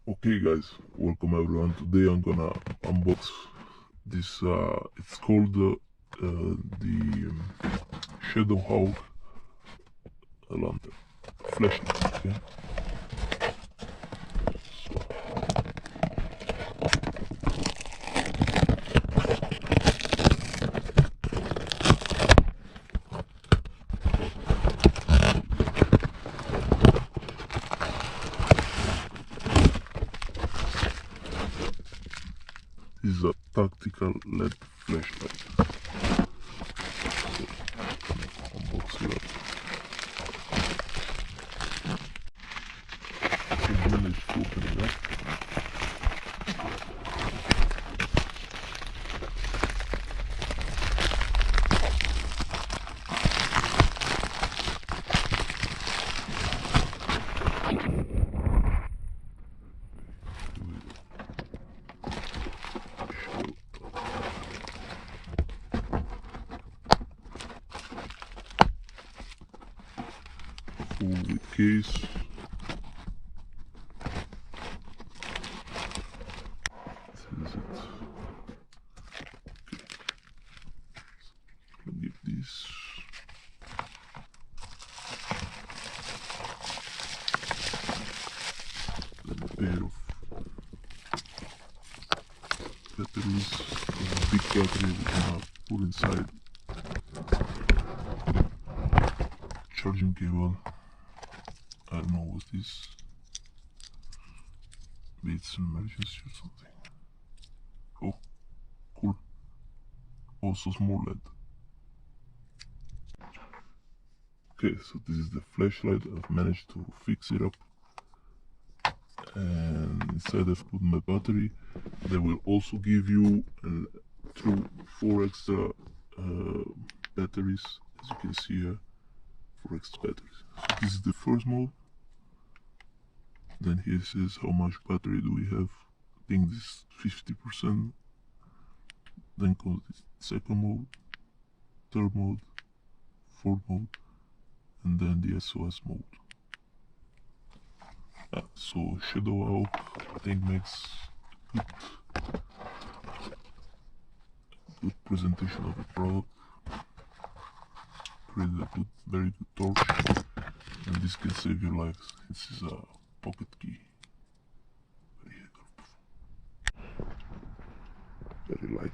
Okay guys, welcome everyone. Today I'm gonna unbox this it's called the ShadowHawk lantern flashlight. Okay, this is a tactical LED flashlight. So, unbox it up. I managed to open it up. Full the case. This is it. Okay. So, give this. Then a pair of batteries, a big battery we're gonna put inside. Charging cable. I don't know what's this. Maybe it's an emergency or something. Oh, cool. Also small LED. Okay, so this is the flashlight. I've managed to fix it up. And inside I've put my battery. They will also give you four extra batteries, as you can see here. 4 extra batteries. So this is the first mode. Then here says how much battery do we have. I think this is 50%. Then comes the second mode, third mode, fourth mode, and then the SOS mode. So ShadowHawk, I think, makes good presentation of the product. Created a very good torch, and this can save your lives. This is a pocket key. Very helpful. Very light.